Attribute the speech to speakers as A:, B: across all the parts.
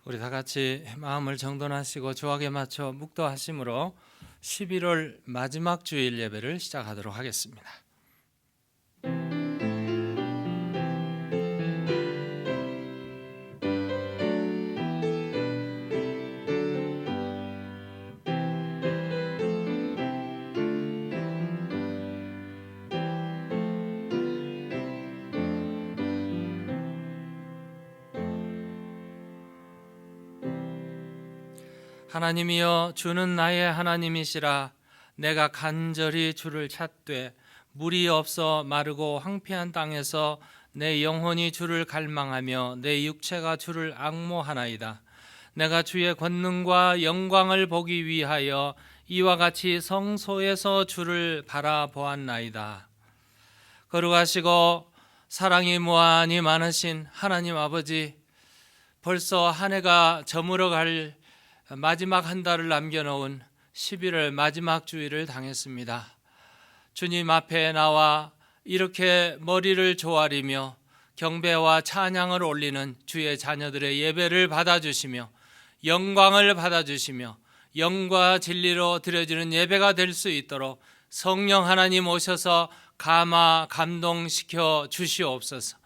A: 우리 다 같이 마음을 정돈하시고 주악에 맞춰 묵도하심으로 11월 마지막 주일 예배를 시작하도록 하겠습니다. 하나님이여, 주는 나의 하나님이시라. 내가 간절히 주를 찾되 물이 없어 마르고 황폐한 땅에서 내 영혼이 주를 갈망하며 내 육체가 주를 앙모하나이다. 내가 주의 권능과 영광을 보기 위하여 이와 같이 성소에서 주를 바라보았나이다. 거룩하시고 사랑이 무한히 많으신 하나님 아버지, 벌써 한 해가 저물어갈 마지막 한 달을 남겨놓은 11월 마지막 주일을 당했습니다. 주님 앞에 나와 이렇게 머리를 조아리며 경배와 찬양을 올리는 주의 자녀들의 예배를 받아주시며 영광을 받아주시며 영과 진리로 드려지는 예배가 될 수 있도록 성령 하나님 오셔서 감동시켜 주시옵소서.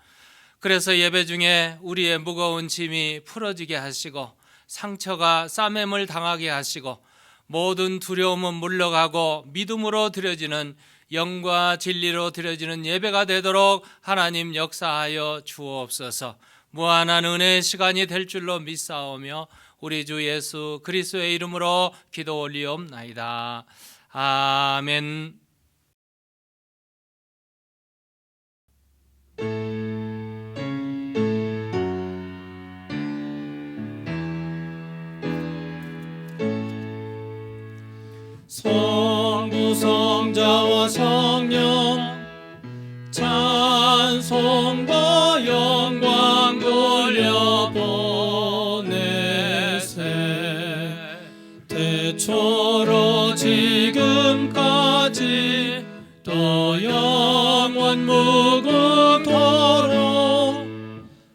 A: 그래서 예배 중에 우리의 무거운 짐이 풀어지게 하시고 상처가 싸매을 당하게 하시고 모든 두려움은 물러가고 믿음으로 드려지는 영과 진리로 드려지는 예배가 되도록 하나님 역사하여 주옵소서. 무한한 은혜의 시간이 될 줄로 믿사오며 우리 주 예수 그리스도의 이름으로 기도 올리옵나이다. 아멘.
B: 성부 성자와 성령 찬송과 영광 돌려보내세. 태초로 지금까지 또 영원 무궁토록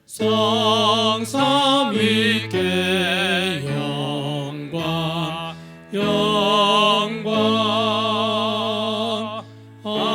B: 성삼위께 영광 아멘.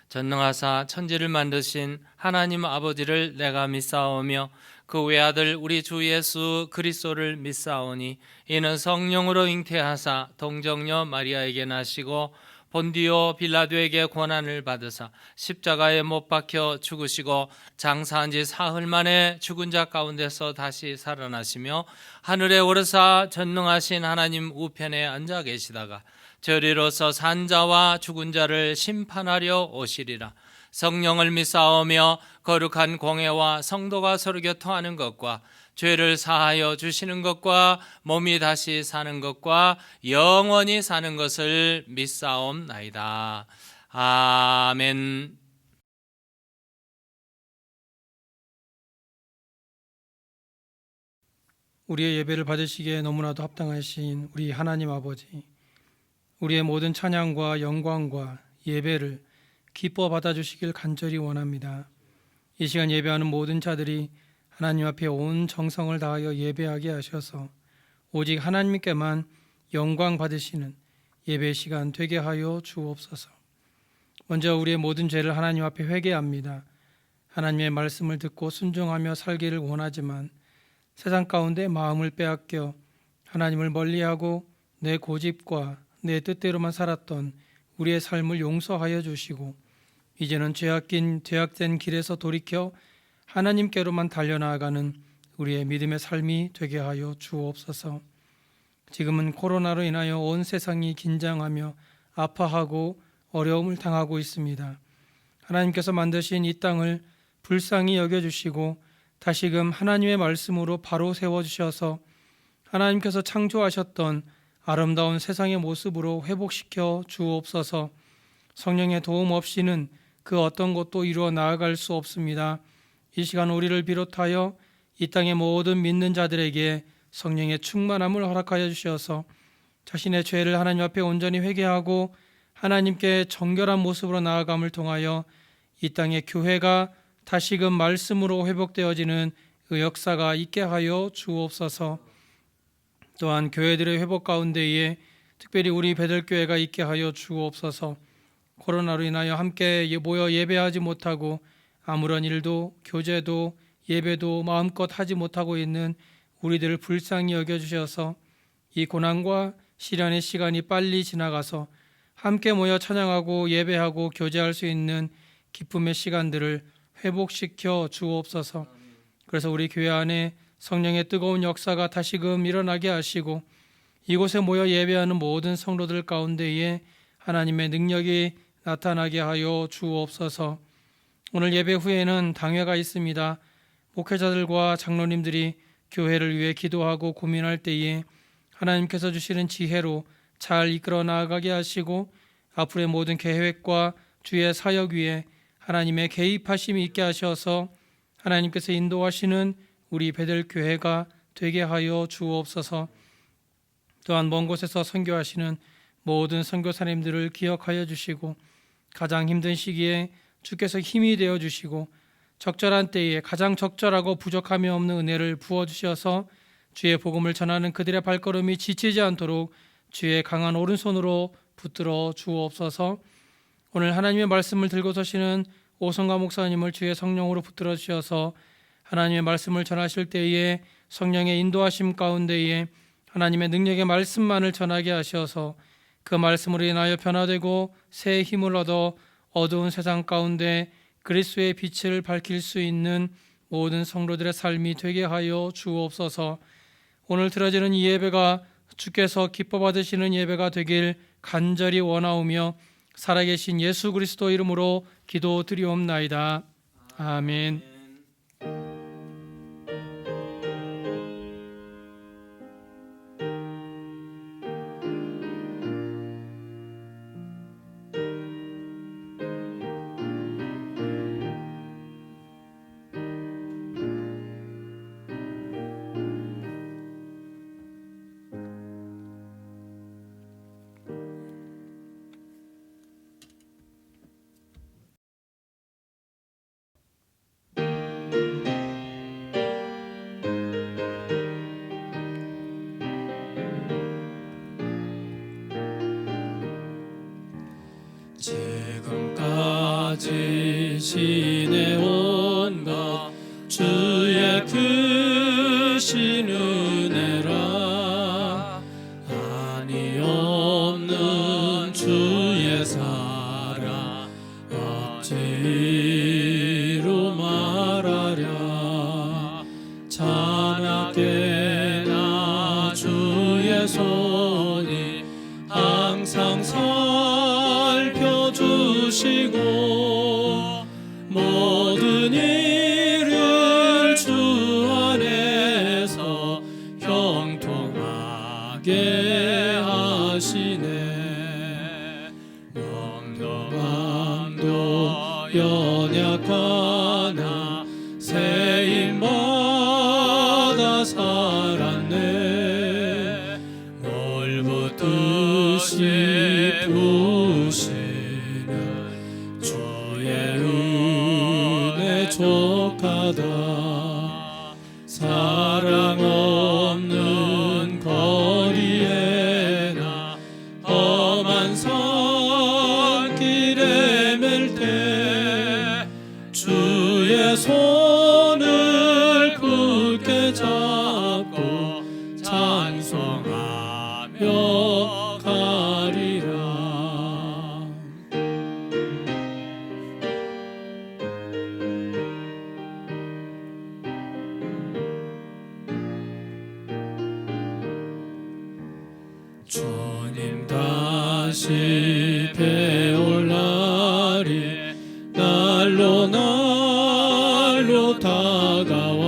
A: 전능하사 천지를 만드신 하나님 아버지를 내가 믿사오며 그 외아들 우리 주 예수 그리스도를 믿사오니 이는 성령으로 잉태하사 동정녀 마리아에게 나시고 본디오 빌라도에게 고난을 받으사 십자가에 못 박혀 죽으시고 장사한 지 사흘 만에 죽은 자 가운데서 다시 살아나시며 하늘에 오르사 전능하신 하나님 우편에 앉아 계시다가 저리로서 산 자와 죽은 자를 심판하려 오시리라. 성령을 믿사오며 거룩한 공회와 성도가 서로 교통하는 것과 죄를 사하여 주시는 것과 몸이 다시 사는 것과 영원히 사는 것을 믿사옵나이다. 아멘.
C: 우리의 예배를 받으시기에 너무나도 합당하신 우리 하나님 아버지, 우리의 모든 찬양과 영광과 예배를 기뻐 받아주시길 간절히 원합니다. 이 시간 예배하는 모든 자들이 하나님 앞에 온 정성을 다하여 예배하게 하셔서 오직 하나님께만 영광 받으시는 예배 시간 되게 하여 주옵소서. 먼저 우리의 모든 죄를 하나님 앞에 회개합니다. 하나님의 말씀을 듣고 순종하며 살기를 원하지만 세상 가운데 마음을 빼앗겨 하나님을 멀리하고 내 고집과 내 뜻대로만 살았던 우리의 삶을 용서하여 주시고 이제는 죄악된 길에서 돌이켜 하나님께로만 달려나가는 우리의 믿음의 삶이 되게 하여 주옵소서. 지금은 코로나로 인하여 온 세상이 긴장하며 아파하고 어려움을 당하고 있습니다. 하나님께서 만드신 이 땅을 불쌍히 여겨주시고 다시금 하나님의 말씀으로 바로 세워주셔서 하나님께서 창조하셨던 아름다운 세상의 모습으로 회복시켜 주옵소서. 성령의 도움 없이는 그 어떤 것도 이루어 나아갈 수 없습니다. 이 시간 우리를 비롯하여 이 땅의 모든 믿는 자들에게 성령의 충만함을 허락하여 주셔서 자신의 죄를 하나님 앞에 온전히 회개하고 하나님께 정결한 모습으로 나아감을 통하여 이 땅의 교회가 다시금 말씀으로 회복되어지는 그 역사가 있게 하여 주옵소서. 또한 교회들의 회복 가운데에 특별히 우리 베들교회가 있게 하여 주옵소서. 코로나로 인하여 함께 모여 예배하지 못하고 아무런 일도 교제도 예배도 마음껏 하지 못하고 있는 우리들을 불쌍히 여겨주셔서 이 고난과 시련의 시간이 빨리 지나가서 함께 모여 찬양하고 예배하고 교제할 수 있는 기쁨의 시간들을 회복시켜 주옵소서. 그래서 우리 교회 안에 성령의 뜨거운 역사가 다시금 일어나게 하시고 이곳에 모여 예배하는 모든 성도들 가운데에 하나님의 능력이 나타나게 하여 주옵소서. 오늘 예배 후에는 당회가 있습니다. 목회자들과 장로님들이 교회를 위해 기도하고 고민할 때에 하나님께서 주시는 지혜로 잘 이끌어 나아가게 하시고 앞으로의 모든 계획과 주의 사역 위에 하나님의 개입하심이 있게 하셔서 하나님께서 인도하시는 우리 베들교회가 되게 하여 주옵소서. 또한 먼 곳에서 선교하시는 모든 선교사님들을 기억하여 주시고 가장 힘든 시기에 주께서 힘이 되어 주시고 적절한 때에 가장 적절하고 부족함이 없는 은혜를 부어주셔서 주의 복음을 전하는 그들의 발걸음이 지치지 않도록 주의 강한 오른손으로 붙들어 주옵소서. 오늘 하나님의 말씀을 들고 서시는 오성가 목사님을 주의 성령으로 붙들어 주셔서 하나님의 말씀을 전하실 때에 성령의 인도하심 가운데에 하나님의 능력의 말씀만을 전하게 하셔서 그 말씀으로 인하여 변화되고 새 힘을 얻어 어두운 세상 가운데 그리스도의 빛을 밝힐 수 있는 모든 성도들의 삶이 되게 하여 주옵소서. 오늘 드려지는 이 예배가 주께서 기뻐 받으시는 예배가 되길 간절히 원하오며 살아계신 예수 그리스도 이름으로 기도드리옵나이다. 아멘.
B: 지금까지 지내온 것 주의 크신 은혜라 한이 없는 주의 사랑 어찌로 말하랴 찬양되나 주의 손이 항상 살펴주시고 모든 일을 주 안에서 형통하게 하시네. 몸도 마음도 연약하나 세임받아 살았네. 뭘 붙듯이 부시는 주의 은혜 족하다. 사랑 없는 거리에나 험한 산길에 맬 때 주의 손을 굳게 잡고 찬송하며 가리라. 주님 다시 배올 날이 날로 날로 다가와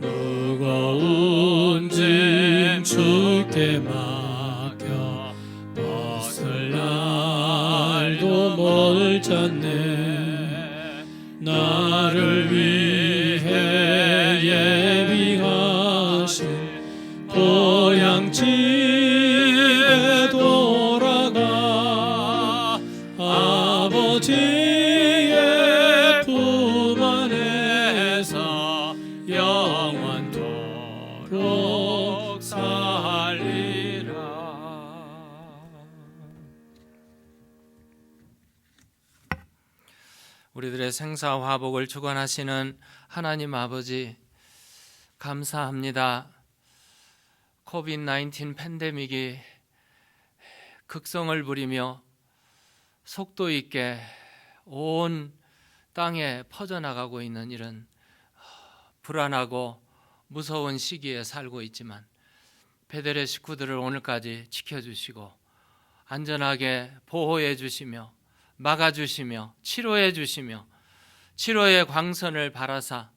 B: 무거운 짐 주께 맡겨 벗을 날도 멀잖네. 나를 위해 예비하신 고향 집에 돌아가 아버지
A: 우리들의 생사화복을 주관하시는 하나님 아버지, 감사합니다. 코비드-19 팬데믹이 극성을 부리며 속도 있게 온 땅에 퍼져나가고 있는 이런 불안하고 무서운 시기에 살고 있지만 베델의 식구들을 오늘까지 지켜주시고 안전하게 보호해 주시며 막아주시며 치료해 주시며 치료의 광선을 발하사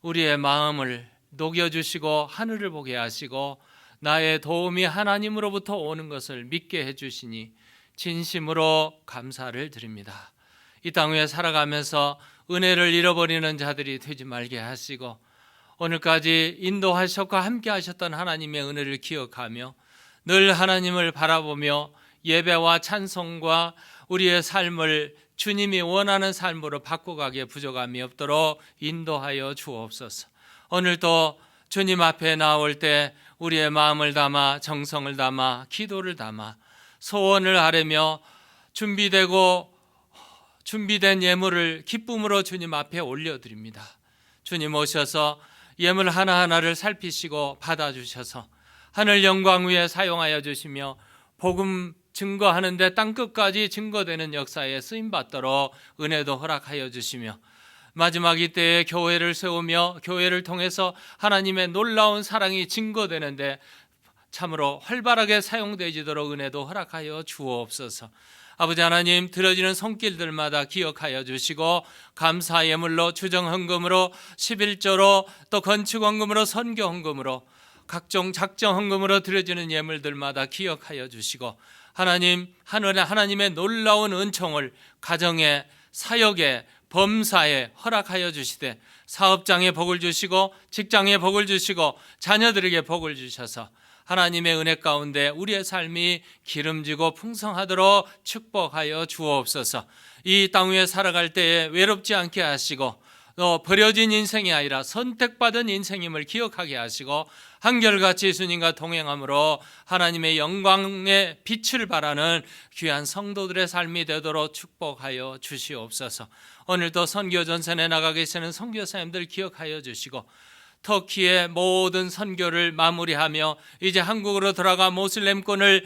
A: 우리의 마음을 녹여주시고 하늘을 보게 하시고 나의 도움이 하나님으로부터 오는 것을 믿게 해주시니 진심으로 감사를 드립니다. 이 땅 위에 살아가면서 은혜를 잃어버리는 자들이 되지 말게 하시고 오늘까지 인도하셨고 함께 하셨던 하나님의 은혜를 기억하며 늘 하나님을 바라보며 예배와 찬송과 우리의 삶을 주님이 원하는 삶으로 바꿔가기에 부족함이 없도록 인도하여 주옵소서. 오늘도 주님 앞에 나올 때 우리의 마음을 담아 정성을 담아 기도를 담아 소원을 아뢰며 준비된 예물을 기쁨으로 주님 앞에 올려드립니다. 주님 오셔서 예물 하나하나를 살피시고 받아주셔서 하늘 영광 위에 사용하여 주시며 복음 증거하는 데 땅끝까지 증거되는 역사에 쓰임받도록 은혜도 허락하여 주시며 마지막 이때에 교회를 세우며 교회를 통해서 하나님의 놀라운 사랑이 증거되는데 참으로 활발하게 사용되지도록 은혜도 허락하여 주옵소서. 아버지 하나님, 드려지는 손길들마다 기억하여 주시고 감사 예물로 주정헌금으로 11조로 또 건축헌금으로 선교헌금으로 각종 작정헌금으로 드려지는 예물들마다 기억하여 주시고 하나님, 하나님의 놀라운 은총을 가정에 사역에 범사에 허락하여 주시되 사업장에 복을 주시고 직장에 복을 주시고 자녀들에게 복을 주셔서 하나님의 은혜 가운데 우리의 삶이 기름지고 풍성하도록 축복하여 주옵소서. 이 땅 위에 살아갈 때에 외롭지 않게 하시고 또 버려진 인생이 아니라 선택받은 인생임을 기억하게 하시고 한결같이 예수님과 동행함으로 하나님의 영광의 빛을 발하는 귀한 성도들의 삶이 되도록 축복하여 주시옵소서. 오늘도 선교 전선에 나가 계시는 선교사님들 기억하여 주시고 터키의 모든 선교를 마무리하며 이제 한국으로 돌아가 모슬렘권을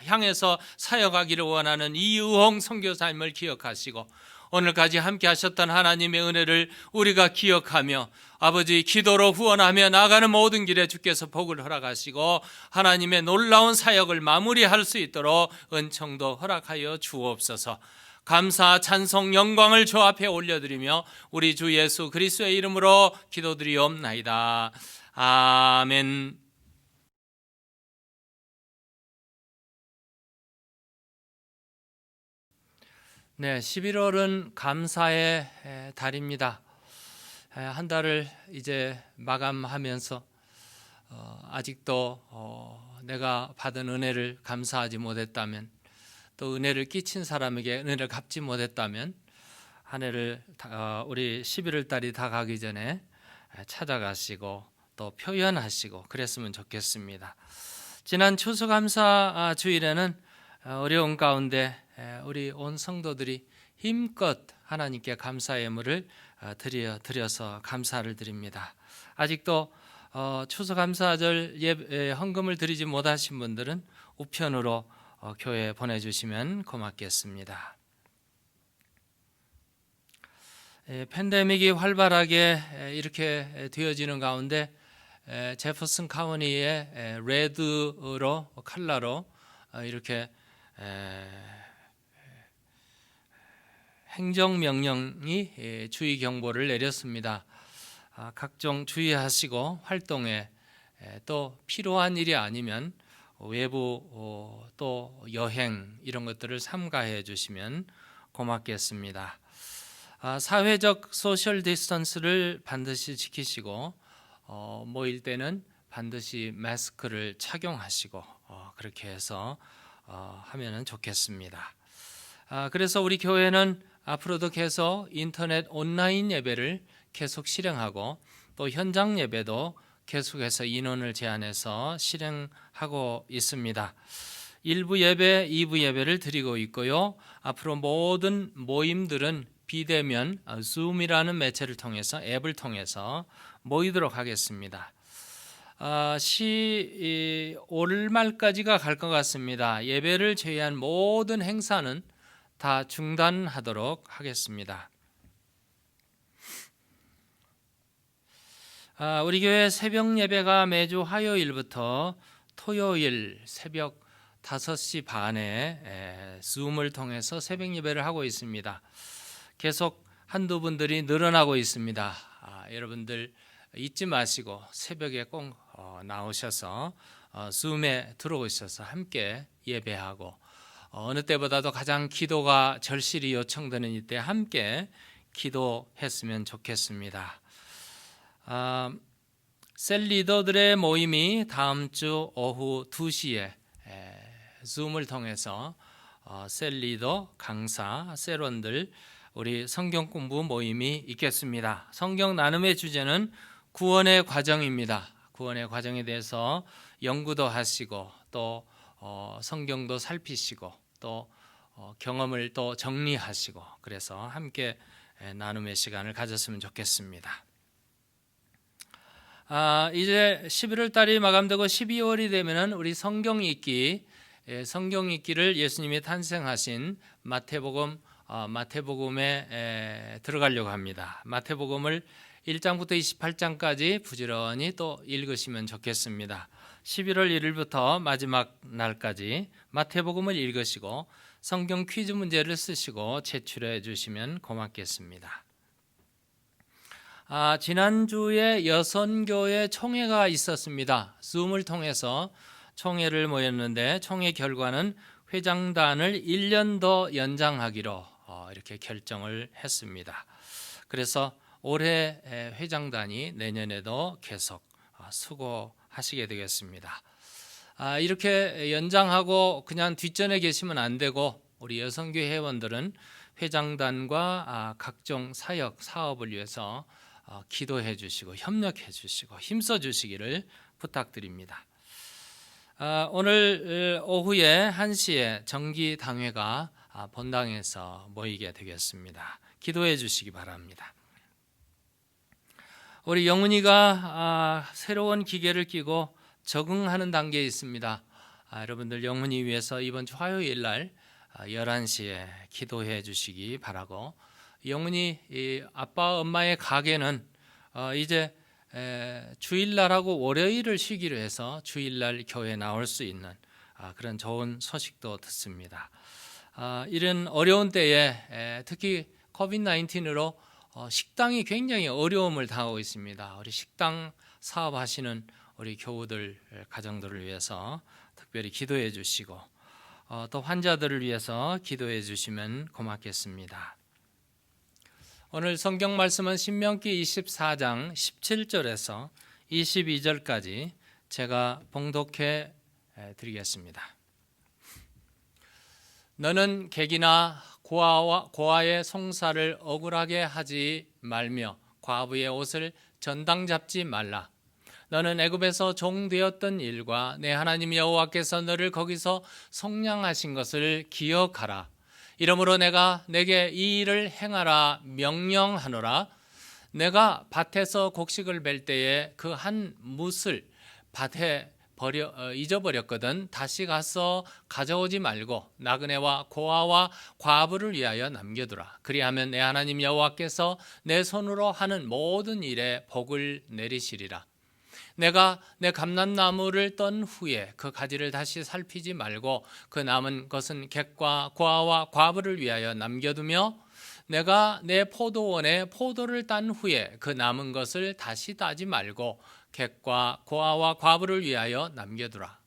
A: 향해서 사역하기를 원하는 이우홍 선교사님을 기억하시고 오늘까지 함께 하셨던 하나님의 은혜를 우리가 기억하며 아버지 기도로 후원하며 나가는 모든 길에 주께서 복을 허락하시고 하나님의 놀라운 사역을 마무리할 수 있도록 은총도 허락하여 주옵소서. 감사, 찬송, 영광을 주 앞에 올려드리며 우리 주 예수 그리스도의 이름으로 기도드리옵나이다. 아멘. 네, 11월은 감사의 달입니다. 한 달을 이제 마감하면서 아직도 내가 받은 은혜를 감사하지 못했다면 또 은혜를 끼친 사람에게 은혜를 갚지 못했다면 한 해를 우리 11월 달이 다 가기 전에 찾아가시고 또 표현하시고 그랬으면 좋겠습니다. 지난 추수감사 주일에는 어려운 가운데 우리 온 성도들이 힘껏 하나님께 감사 예물을 드려서 감사를 드립니다. 아직도 추수감사절 헌금을 드리지 못하신 분들은 우편으로 교회에 보내주시면 고맙겠습니다. 팬데믹이 활발하게 이렇게 되어지는 가운데 제퍼슨 카운티의 레드로 컬러로 이렇게 행정명령이 주의 경보를 내렸습니다. 각종 주의하시고 활동에 또 필요한 일이 아니면 외부 또 여행 이런 것들을 삼가해 주시면 고맙겠습니다. 사회적 소셜 디스턴스를 반드시 지키시고 모일 때는 반드시 마스크를 착용하시고 그렇게 해서 하면 좋겠습니다. 그래서 우리 교회는 앞으로도 계속 인터넷 온라인 예배를 계속 실행하고 또 현장 예배도 계속해서 인원을 제한해서 실행하고 있습니다. 1부 예배, 2부 예배를 드리고 있고요. 앞으로 모든 모임들은 비대면 줌이라는 매체를 통해서 앱을 통해서 모이도록 하겠습니다. 올 말까지가 갈 것 같습니다. 예배를 제외한 모든 행사는 다 중단하도록 하겠습니다. 우리 교회 새벽 예배가 매주 화요일부터 토요일 새벽 5시 반에 줌을 통해서 새벽 예배를 하고 있습니다. 계속 한두 분들이 늘어나고 있습니다. 여러분들 잊지 마시고 새벽에 꼭 나오셔서 줌에 들어오셔서 함께 예배하고 어느 때보다도 가장 기도가 절실히 요청되는 이때 함께 기도했으면 좋겠습니다. 셀 리더들의 모임이 다음 주 오후 2시에 줌을 통해서 셀 리더, 강사, 셀원들 우리 성경 공부 모임이 있겠습니다. 성경 나눔의 주제는 구원의 과정입니다. 구원의 과정에 대해서 연구도 하시고 또 성경도 살피시고 또 경험을 또 정리하시고 그래서 함께 나눔의 시간을 가졌으면 좋겠습니다. 이제 11월 달이 마감되고 12월이 되면은 우리 성경 읽기를 예수님이 탄생하신 마태복음에 들어가려고 합니다. 마태복음을 1장부터 28장까지 부지런히 또 읽으시면 좋겠습니다. 11월 1일부터 마지막 날까지 마태복음을 읽으시고 성경 퀴즈 문제를 쓰시고 제출해 주시면 고맙겠습니다. 지난주에 여선교회 총회가 있었습니다. 줌을 통해서 총회를 모였는데 총회 결과는 회장단을 1년 더 연장하기로 이렇게 결정을 했습니다. 그래서 올해 회장단이 내년에도 계속 수고하시게 되겠습니다. 이렇게 연장하고 그냥 뒷전에 계시면 안 되고 우리 여성교회 회원들은 회장단과 각종 사역, 사업을 위해서 기도해 주시고 협력해 주시고 힘써 주시기를 부탁드립니다. 오늘 오후에 1시에 정기당회가 본당에서 모이게 되겠습니다. 기도해 주시기 바랍니다. 우리 영훈이가 새로운 기계를 끼고 적응하는 단계에 있습니다. 여러분들 영훈이 위해서 이번 주 화요일 날 11시에 기도해 주시기 바라고, 영훈이 아빠 엄마의 가게는 이제 주일날하고 월요일을 쉬기로 해서 주일날 교회에 나올 수 있는 그런 좋은 소식도 듣습니다. 이런 어려운 때에 특히 코비드-19으로 식당이 굉장히 어려움을 당하고 있습니다. 우리 식당 사업하시는 우리 교우들, 가정들을 위해서 특별히 기도해 주시고 또 환자들을 위해서 기도해 주시면 고맙겠습니다. 오늘 성경 말씀은 신명기 24장 17절에서 22절까지 제가 봉독해 드리겠습니다. 너는 객이나 고아의 송사를 억울하게 하지 말며 과부의 옷을 전당 잡지 말라. 너는 애굽에서 종되었던 일과 내 하나님 여호와께서 너를 거기서 속량하신 것을 기억하라. 이러므로 내가 내게 이 일을 행하라 명령하노라. 내가 밭에서 곡식을 멜 때에 그 한 뭇을 밭에 잊어버렸거든. 다시 가서 가져오지 말고 나그네와 고아와 과부를 위하여 남겨두라. 그리하면 내 하나님 여호와께서 내 손으로 하는 모든 일에 복을 내리시리라. 내가 내 감람나무를 떤 후에 그 가지를 다시 살피지 말고 그 남은 것은 객과 고아와 과부를 위하여 남겨두며 내가 내 포도원에 포도를 딴 후에 그 남은 것을 다시 따지 말고 객과 고아와 과부를 위하여 남겨두라.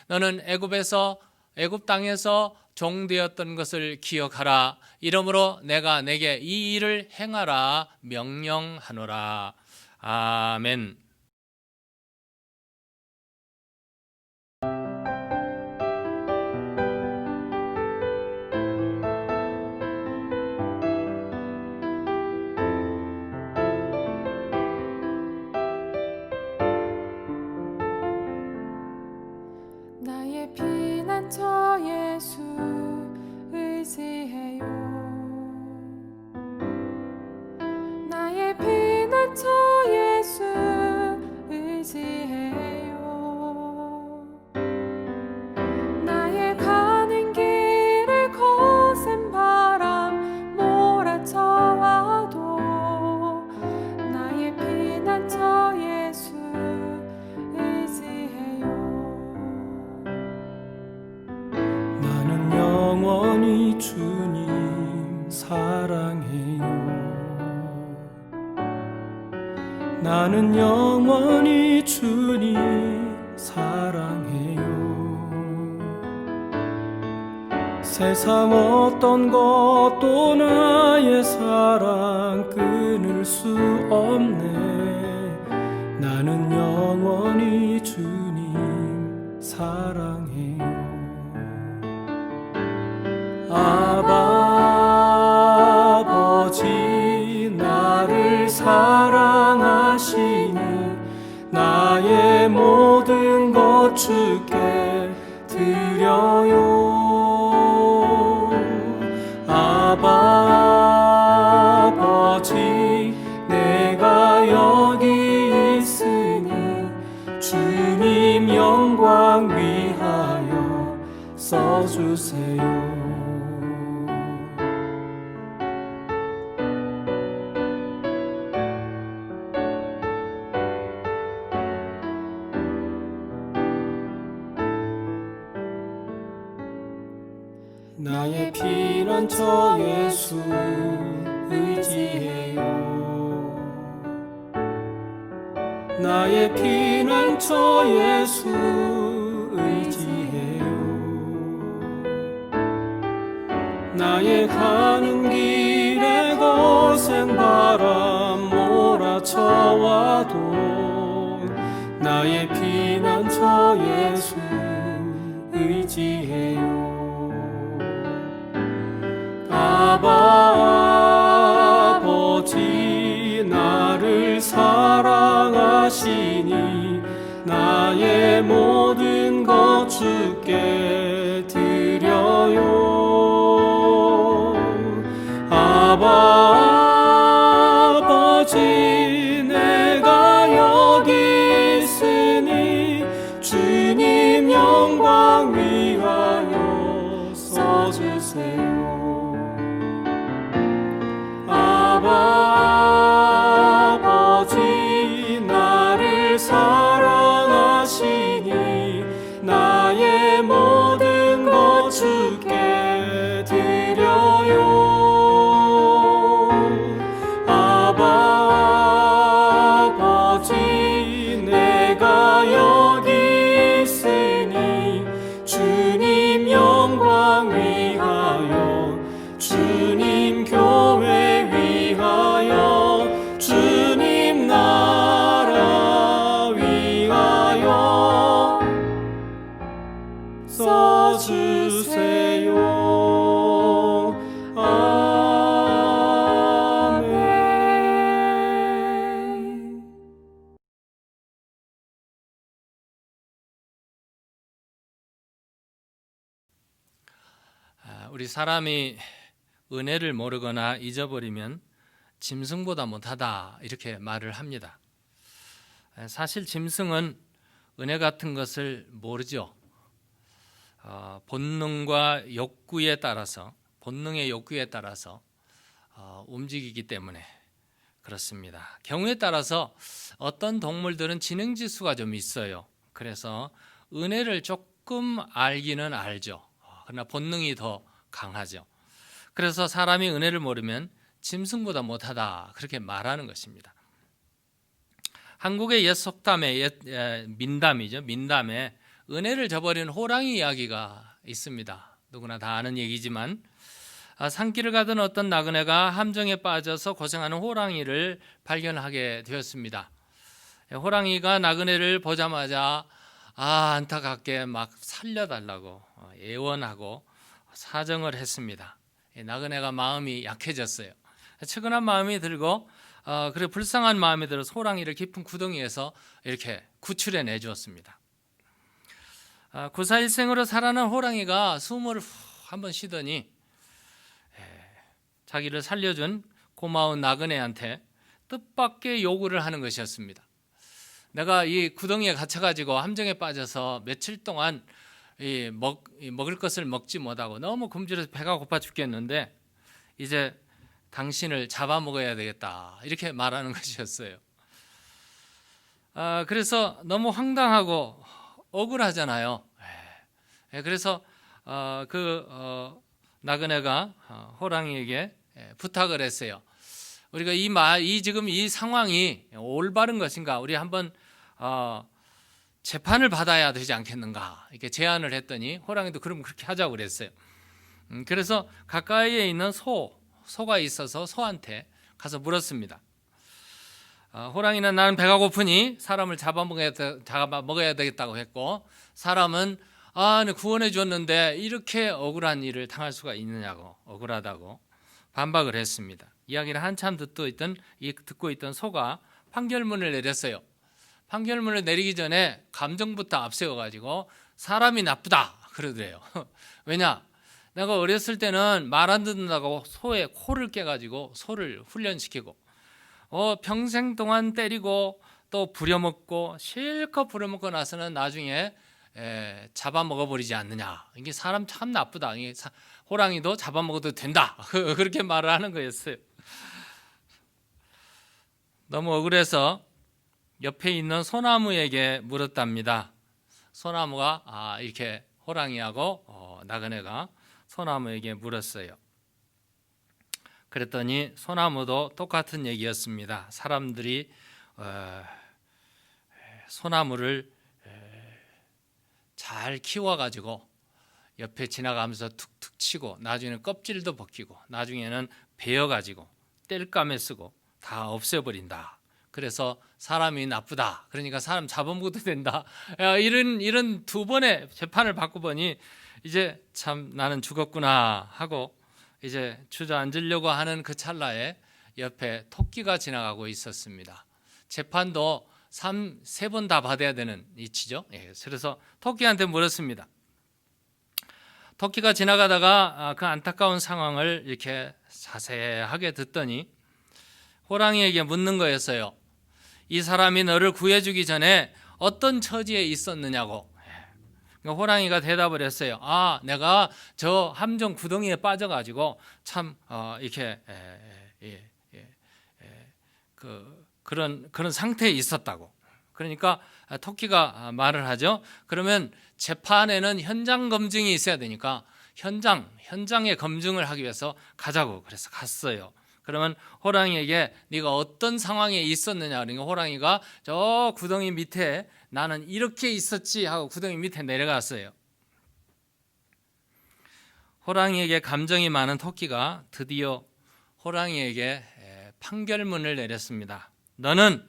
A: 너는 애굽 땅에서 종되었던 것을 기억하라. 이러므로 내가 내게 이 일을 행하라 명령하노라. 아멘.
D: 나의 피난처 예수 의지해요.
C: 사랑해요. 나는 영원히 주님 사랑해요. 세상 어떤 것도 나의 사랑 끊을 수 없네. 나는 영원히 주님 사랑해요. 아버지 나를 사랑하시니 나의 모든 것 주께 드려요. 아버지 내가 여기 있으니 주님 영광 위하여 써주세요. 나의 피난처 예수 의지해요. 나의 피난처 예수 의지해요. 나의 가는 길에 거센 바람 몰아쳐와도 나의 피난처 예수 의지해요. 아버지 나를 사랑하시니 나의 모든 것 주께 드려요. 아버지 내가 여기 있으니 주님 영광 위하여 써주세요. 아버지 나를 사랑하시니 나의 모든 것 주께 드려요. 아버지 내가 여기 있으니 주님 영광 위하여 주님 교회 위하여 주님 나라 위하여 써주세요. 아멘.
A: 우리 사람이 은혜를 모르거나 잊어버리면 짐승보다 못하다 이렇게 말을 합니다. 사실 짐승은 은혜 같은 것을 모르죠. 본능과 욕구에 따라서 본능의 욕구에 따라서 움직이기 때문에 그렇습니다. 경우에 따라서 어떤 동물들은 지능지수가 좀 있어요. 그래서 은혜를 조금 알기는 알죠. 그러나 본능이 더 강하죠. 그래서 사람이 은혜를 모르면 짐승보다 못하다 그렇게 말하는 것입니다. 한국의 옛 속담에 민담이죠. 민담에 은혜를 저버리는 호랑이 이야기가 있습니다. 누구나 다 아는 얘기지만 산길을 가던 어떤 나그네가 함정에 빠져서 고생하는 호랑이를 발견하게 되었습니다. 호랑이가 나그네를 보자마자 안타깝게 막 살려달라고 애원하고 사정을 했습니다. 나그네가 마음이 약해졌어요. 측은한 마음이 들고 그리고 불쌍한 마음이 들어서 호랑이를 깊은 구덩이에서 이렇게 구출해 내주었습니다. 구사일생으로 살아난 호랑이가 숨을 한번 쉬더니 자기를 살려준 고마운 나그네한테 뜻밖의 요구를 하는 것이었습니다. 내가 이 구덩이에 갇혀가지고 함정에 빠져서 며칠 동안 먹을 것을 먹지 못하고 너무 굶주려서 배가 고파 죽겠는데 이제 당신을 잡아먹어야 되겠다 이렇게 말하는 것이었어요. 그래서 너무 황당하고 억울하잖아요. 그래서 나그네가 호랑이에게 부탁을 했어요. 우리가 지금 이 상황이 올바른 것인가? 우리 한번 재판을 받아야 되지 않겠는가? 이렇게 제안을 했더니 호랑이도 그럼 그렇게 하자고 그랬어요. 그래서 가까이에 있는 소가 있어서 소한테 가서 물었습니다. 호랑이는 나는 배가 고프니 사람을 잡아먹어야 되겠다고 했고, 사람은 네, 구원해 줬는데 이렇게 억울한 일을 당할 수가 있느냐고, 억울하다고 반박을 했습니다. 이야기를 한참 듣고 있던 소가 판결문을 내렸어요. 판결문을 내리기 전에 감정부터 앞세워가지고 사람이 나쁘다 그러더래요. 왜냐? 내가 어렸을 때는 말 안 듣는다고 소의 코를 깨가지고 소를 훈련시키고 평생 동안 때리고 또 부려먹고 실컷 부려먹고 나서는 나중에 잡아먹어버리지 않느냐. 이게 사람 참 나쁘다. 호랑이도 잡아먹어도 된다. 그렇게 말을 하는 거였어요. 너무 억울해서 옆에 있는 소나무에게 물었답니다. 소나무가 이렇게 호랑이하고 나그네가 소나무에게 물었어요. 그랬더니 소나무도 똑같은 얘기였습니다. 사람들이 소나무를 잘 키워가지고 옆에 지나가면서 툭툭 치고 나중에는 껍질도 벗기고 나중에는 베어가지고 땔감에 쓰고 다 없애버린다. 그래서 사람이 나쁘다. 그러니까 사람 잡아먹어도 된다. 이런 두 번의 재판을 받고 보니 이제 참 나는 죽었구나 하고 이제 주저앉으려고 하는 그 찰나에 옆에 토끼가 지나가고 있었습니다. 재판도 3번 다 받아야 되는 이치죠. 그래서 토끼한테 물었습니다. 토끼가 지나가다가 그 안타까운 상황을 이렇게 자세하게 듣더니 호랑이에게 묻는 거였어요. 이 사람이 너를 구해주기 전에 어떤 처지에 있었느냐고. 그러니까 호랑이가 대답을 했어요. 내가 저 함정 구덩이에 빠져가지고 참 이렇게 그런 상태에 있었다고. 그러니까 토끼가 말을 하죠. 그러면 재판에는 현장 검증이 있어야 되니까 현장의 검증을 하기 위해서 가자고. 그래서 갔어요. 그러면 호랑이에게 네가 어떤 상황에 있었느냐. 그러니까 호랑이가 저 구덩이 밑에 나는 이렇게 있었지 하고 구덩이 밑에 내려갔어요. 호랑이에게 감정이 많은 토끼가 드디어 호랑이에게 판결문을 내렸습니다. 너는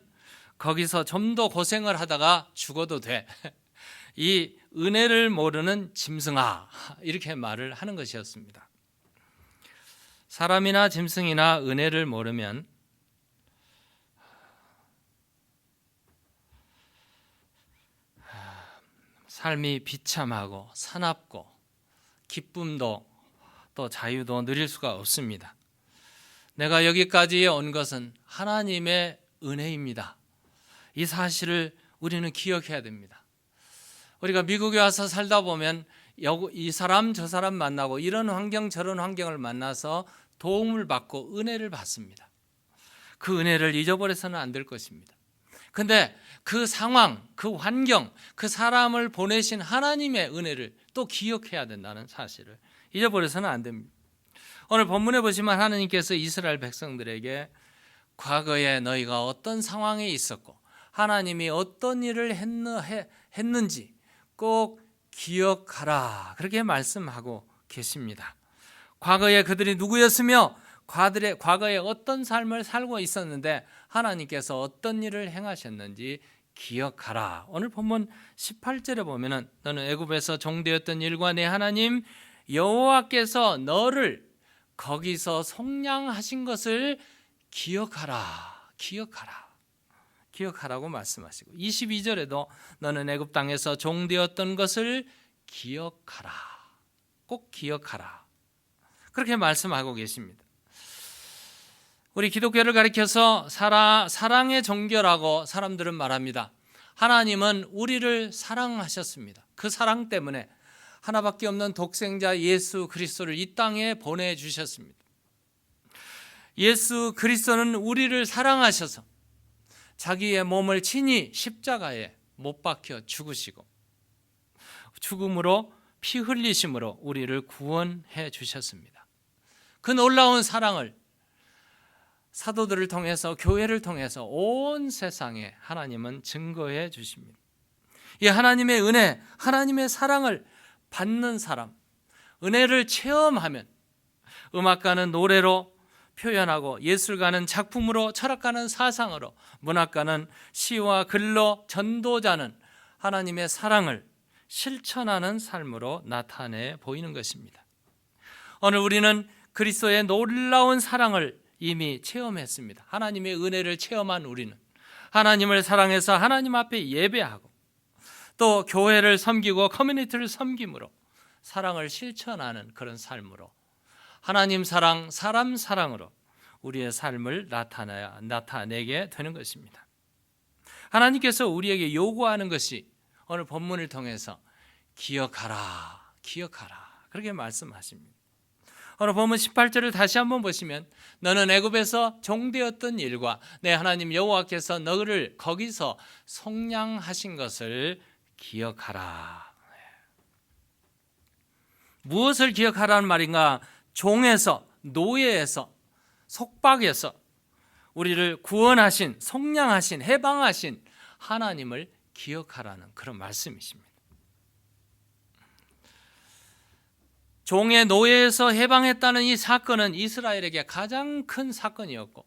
A: 거기서 좀 더 고생을 하다가 죽어도 돼. 이 은혜를 모르는 짐승아, 이렇게 말을 하는 것이었습니다. 사람이나 짐승이나 은혜를 모르면 삶이 비참하고 사납고 기쁨도 또 자유도 누릴 수가 없습니다. 내가 여기까지 온 것은 하나님의 은혜입니다. 이 사실을 우리는 기억해야 됩니다. 우리가 미국에 와서 살다 보면 이 사람 저 사람 만나고 이런 환경 저런 환경을 만나서 도움을 받고 은혜를 받습니다. 그 은혜를 잊어버려서는 안 될 것입니다. 근데 그 상황, 그 환경, 그 사람을 보내신 하나님의 은혜를 또 기억해야 된다는 사실을 잊어버려서는 안 됩니다. 오늘 본문에 보시면 하나님께서 이스라엘 백성들에게 과거에 너희가 어떤 상황에 있었고 하나님이 어떤 일을 했는지 꼭 기억하라, 그렇게 말씀하고 계십니다. 과거에 그들이 누구였으며 과거에 어떤 삶을 살고 있었는데 하나님께서 어떤 일을 행하셨는지 기억하라. 오늘 본문 18절에 보면은 너는 애굽에서 종되었던 일과 내 하나님 여호와께서 너를 거기서 속량하신 것을 기억하라고 말씀하시고 22절에도 너는 애굽 땅에서 종되었던 것을 기억하라, 꼭 기억하라, 그렇게 말씀하고 계십니다. 우리 기독교를 가리켜서 사랑의 종교라고 사람들은 말합니다. 하나님은 우리를 사랑하셨습니다. 그 사랑 때문에 하나밖에 없는 독생자 예수 그리스도를 이 땅에 보내주셨습니다. 예수 그리스도는 우리를 사랑하셔서 자기의 몸을 친히 십자가에 못 박혀 죽으시고 죽음으로 피 흘리심으로 우리를 구원해 주셨습니다. 그 놀라운 사랑을 사도들을 통해서, 교회를 통해서 온 세상에 하나님은 증거해 주십니다. 이 하나님의 은혜, 하나님의 사랑을 받는 사람, 은혜를 체험하면 음악가는 노래로 표현하고, 예술가는 작품으로, 철학가는 사상으로, 문학가는 시와 글로, 전도자는 하나님의 사랑을 실천하는 삶으로 나타내 보이는 것입니다. 오늘 우리는 그리스도의 놀라운 사랑을 이미 체험했습니다. 하나님의 은혜를 체험한 우리는 하나님을 사랑해서 하나님 앞에 예배하고, 또 교회를 섬기고 커뮤니티를 섬김으로 사랑을 실천하는 그런 삶으로, 하나님 사랑, 사람 사랑으로 우리의 삶을 나타내게 되는 것입니다. 하나님께서 우리에게 요구하는 것이 오늘 본문을 통해서 기억하라, 기억하라, 그렇게 말씀하십니다. 오늘 본문 18절을 다시 한번 보시면, 너는 애굽에서 종되었던 일과 내 하나님 여호와께서 너를 거기서 속량하신 것을 기억하라. 무엇을 기억하라는 말인가? 종에서, 노예에서, 속박에서 우리를 구원하신, 속량하신, 해방하신 하나님을 기억하라는 그런 말씀이십니다. 종의 노예에서 해방했다는 이 사건은 이스라엘에게 가장 큰 사건이었고,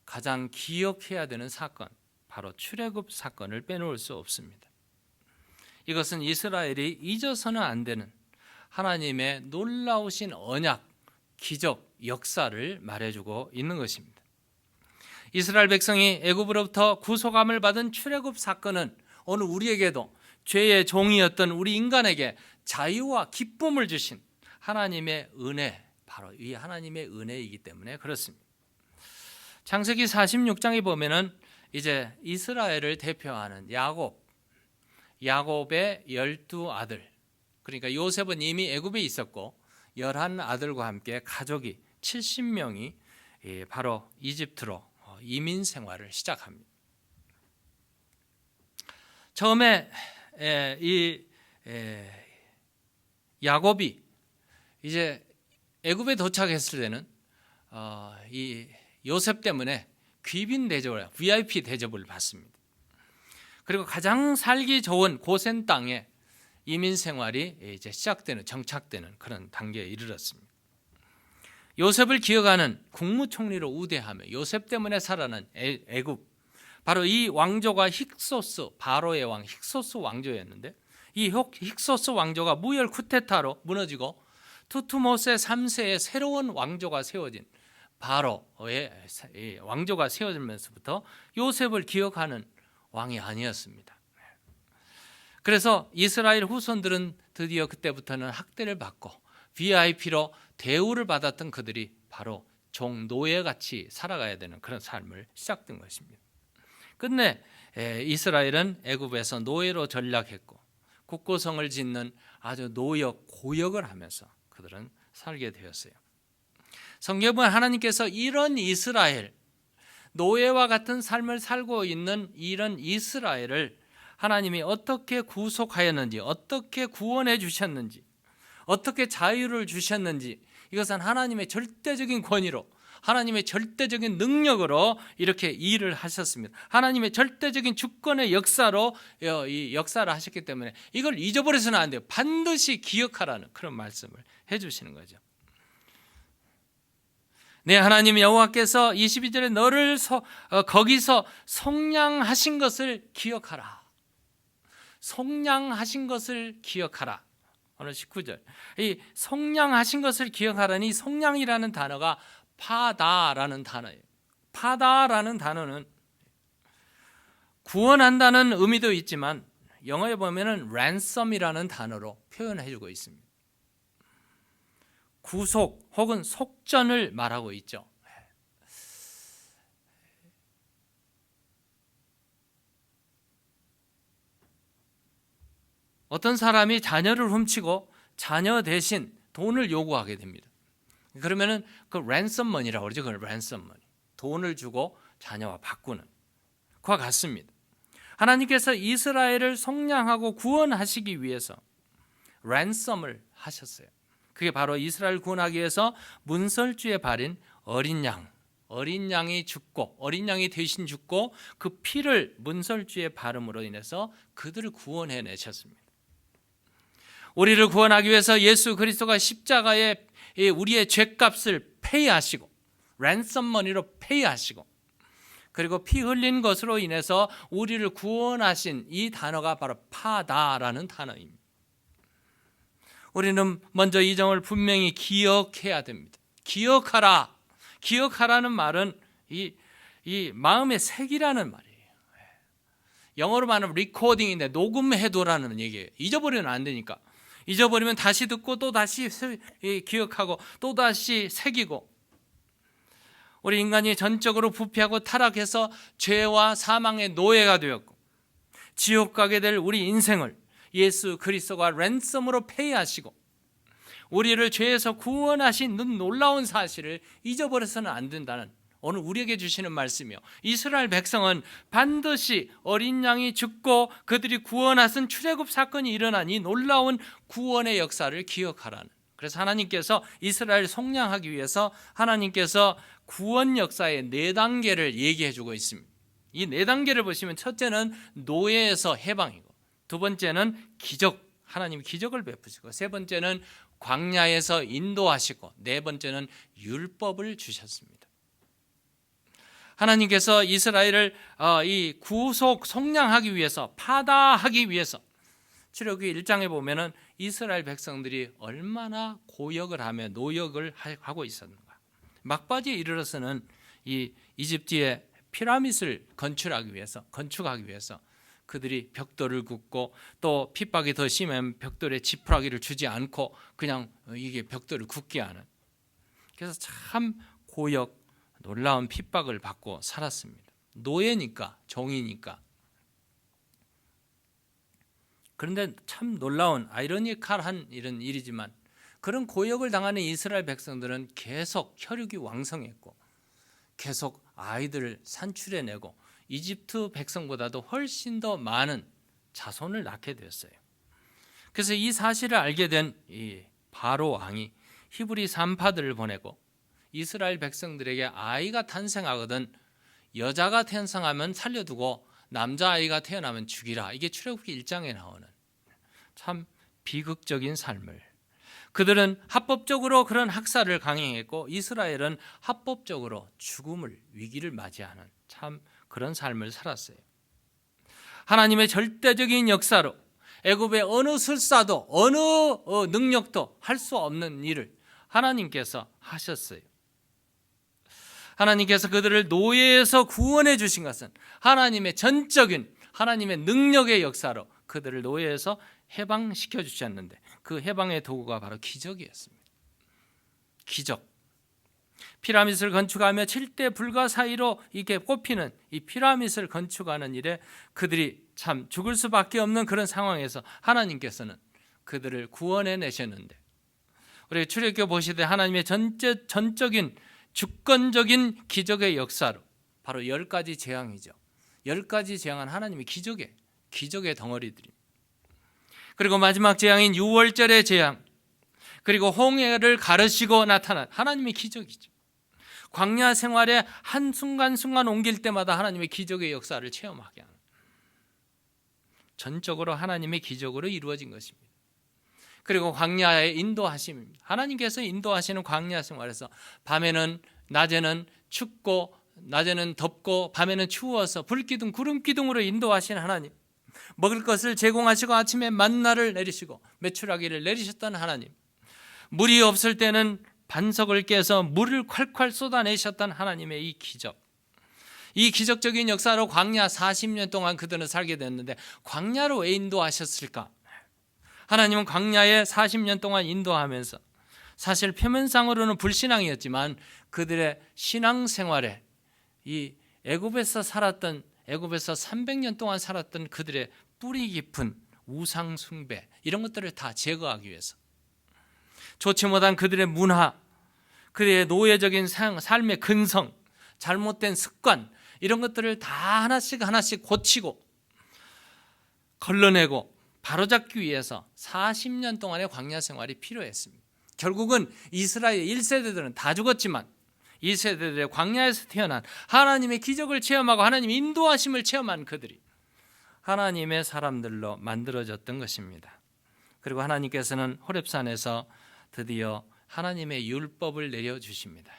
A: 가장 기억해야 되는 사건, 바로 출애굽 사건을 빼놓을 수 없습니다. 이것은 이스라엘이 잊어서는 안 되는 하나님의 놀라우신 언약, 기적, 역사를 말해주고 있는 것입니다. 이스라엘 백성이 애굽으로부터 구속함을 받은 출애굽 사건은 오늘 우리에게도 죄의 종이었던 우리 인간에게 자유와 기쁨을 주신 하나님의 은혜, 바로 이 하나님의 은혜이기 때문에 그렇습니다. 창세기 46장에 보면은 이제 이스라엘을 대표하는 야곱의 12아들, 그러니까 요셉은 이미 애굽에 있었고 11아들과 함께 가족이 70명이 바로 이집트로 이민 생활을 시작합니다. 처음에 이 야곱이 이제 애굽에 도착했을 때는 이 요셉 때문에 귀빈 대접을, VIP 대접을 받습니다. 그리고 가장 살기 좋은 고센 땅에 이민 생활이 이제 시작되는, 정착되는 그런 단계에 이르렀습니다. 요셉을 기억하는 국무총리로 우대하며 요셉 때문에 살아난 애굽, 바로 이 왕조가 힉소스, 바로의 왕 힉소스 왕조였는데, 이 힉소스 왕조가 무혈 쿠데타로 무너지고 투투모세 3세의 새로운 왕조가 세워진, 바로의 왕조가 세워지면서부터 요셉을 기억하는 왕이 아니었습니다. 그래서 이스라엘 후손들은 드디어 그때부터는 학대를 받고 VIP로 대우를 받았던 그들이 바로 종, 노예같이 살아가야 되는 그런 삶을 시작된 것입니다. 끝내 이스라엘은 애굽에서 노예로 전락했고 국고성을 짓는 아주 노역, 고역을 하면서 그들은 살게 되었어요. 성경은 하나님께서 이런 이스라엘, 노예와 같은 삶을 살고 있는 이런 이스라엘을 하나님이 어떻게 구속하였는지, 어떻게 구원해 주셨는지, 어떻게 자유를 주셨는지, 이것은 하나님의 절대적인 권위로, 하나님의 절대적인 능력으로 이렇게 일을 하셨습니다. 하나님의 절대적인 주권의 역사로 이 역사를 하셨기 때문에 이걸 잊어버려서는 안 돼요. 반드시 기억하라는 그런 말씀을 해주시는 거죠. 네, 하나님 여호와께서 22절에 너를 거기서 속량하신 것을 기억하라. 속량하신 것을 기억하라. 오늘 19절. 이 속량하신 것을 기억하라니, 이 속량이라는 단어가 파다라는 단어예요. 파다라는 단어는 구원한다는 의미도 있지만 영어에 보면은 ransom이라는 단어로 표현해주고 있습니다. 구속 혹은 속전을 말하고 있죠. 어떤 사람이 자녀를 훔치고 자녀 대신 돈을 요구하게 됩니다. 그러면은 그 랜섬머니라고 그러죠. 그걸 랜섬머니. 돈을 주고 자녀와 바꾸는 그와 같습니다. 하나님께서 이스라엘을 속량하고 구원하시기 위해서 랜섬을 하셨어요. 그게 바로 이스라엘 구원하기 위해서 문설주의 발인 어린 양이 죽고, 어린 양이 대신 죽고 그 피를 문설주의 발음으로 인해서 그들을 구원해내셨습니다. 우리를 구원하기 위해서 예수 그리스도가 십자가에 우리의 죄값을 페이하시고, 랜섬머니로 페이하시고, 그리고 피 흘린 것으로 인해서 우리를 구원하신 이 단어가 바로 파다라는 단어입니다. 우리는 먼저 이 점을 분명히 기억해야 됩니다. 기억하라는 말은 이 마음의 색이라는 말이에요. 영어로 말하면 리코딩인데 녹음해두라는 얘기예요. 잊어버리면 안 되니까. 잊어버리면 다시 듣고 또 다시 기억하고 또 다시 새기고, 우리 인간이 전적으로 부패하고 타락해서 죄와 사망의 노예가 되었고 지옥 가게 될 우리 인생을 예수 그리스도가 랜섬으로 페이하시고 우리를 죄에서 구원하신 놀라운 사실을 잊어버려서는 안 된다는 오늘 우리에게 주시는 말씀이요, 이스라엘 백성은 반드시 어린 양이 죽고 그들이 구원하신 출애굽 사건이 일어난 이 놀라운 구원의 역사를 기억하라는, 그래서 하나님께서 이스라엘을 속량하기 위해서 하나님께서 구원 역사의 4단계를 얘기해 주고 있습니다. 이 4단계를 보시면 첫째는 노예에서 해방이고, 두 번째는 기적, 하나님이 기적을 베푸시고, 세 번째는 광야에서 인도하시고, 네 번째는 율법을 주셨습니다. 하나님께서 이스라엘을 이 구속 속량하기 위해서, 파다하기 위해서 출애굽기 1장에 보면은 이스라엘 백성들이 얼마나 고역을 하며 노역을 하고 있었는가. 막바지에 이르러서는 이 이집트의 피라밋을 건축하기 위해서 그들이 벽돌을 굽고, 또 핍박이 더 심하면 벽돌에 지푸라기를 주지 않고 그냥 이게 벽돌을 굽게 하는, 그래서 참 고역 놀라운 핍박을 받고 살았습니다. 노예니까, 종이니까. 그런데 참 놀라운 아이러니컬한 이런 일이지만 그런 고역을 당하는 이스라엘 백성들은 계속 혈육이 왕성했고 계속 아이들을 산출해내고 이집트 백성보다도 훨씬 더 많은 자손을 낳게 되었어요. 그래서 이 사실을 알게 된 이 바로 왕이 히브리 산파들을 보내고 이스라엘 백성들에게 아이가 탄생하거든 여자가 태어나면 살려두고 남자아이가 태어나면 죽이라, 이게 출애굽기 1장에 나오는 참 비극적인 삶을, 그들은 합법적으로 그런 학살을 강행했고 이스라엘은 합법적으로 죽음을, 위기를 맞이하는 참 그런 삶을 살았어요. 하나님의 절대적인 역사로 애굽의 어느 술사도 어느 능력도 할 수 없는 일을 하나님께서 하셨어요. 하나님께서 그들을 노예에서 구원해 주신 것은 하나님의 전적인 하나님의 능력의 역사로 그들을 노예에서 해방시켜 주셨는데, 그 해방의 도구가 바로 기적이었습니다. 기적. 피라밋을 건축하며 7대 불가 사이로 이렇게 꼽히는 이 피라밋을 건축하는 일에 그들이 참 죽을 수밖에 없는 그런 상황에서 하나님께서는 그들을 구원해 내셨는데, 우리 출애굽기 보시되 하나님의 전적인 주권적인 기적의 역사로 바로 10가지 재앙이죠. 10가지 재앙은 하나님의 기적의 덩어리들입니다. 그리고 마지막 재앙인 6월절의 재앙, 그리고 홍해를 가르시고 나타난 하나님의 기적이죠. 광야 생활에 한순간순간 옮길 때마다 하나님의 기적의 역사를 체험하게 하는, 전적으로 하나님의 기적으로 이루어진 것입니다. 그리고 광야의 인도하심입니다. 하나님께서 인도하시는 광야 생활에서 밤에는, 낮에는 춥고 낮에는 덥고 밤에는 추워서 불기둥 구름기둥으로 인도하시는 하나님, 먹을 것을 제공하시고 아침에 만나를 내리시고 메추라기를 내리셨던 하나님, 물이 없을 때는 반석을 깨서 물을 콸콸 쏟아내셨던 하나님의 이 기적, 이 기적적인 역사로 광야 40년 동안 그들은 살게 됐는데, 광야로 왜 인도하셨을까? 하나님은 광야에 40년 동안 인도하면서 사실 표면상으로는 불신앙이었지만 그들의 신앙생활에 이 애굽에서 300년 동안 살았던 그들의 뿌리 깊은 우상 숭배, 이런 것들을 다 제거하기 위해서, 좋지 못한 그들의 문화, 그들의 노예적인 삶의 근성, 잘못된 습관, 이런 것들을 다 하나씩 고치고 걸러내고 바로잡기 위해서 40년 동안의 광야 생활이 필요했습니다. 결국은 이스라엘 1세대들은 다 죽었지만 2세대들의 광야에서 태어난 하나님의 기적을 체험하고 하나님의 인도하심을 체험한 그들이 하나님의 사람들로 만들어졌던 것입니다. 그리고 하나님께서는 호렙산에서 드디어 하나님의 율법을 내려주십니다.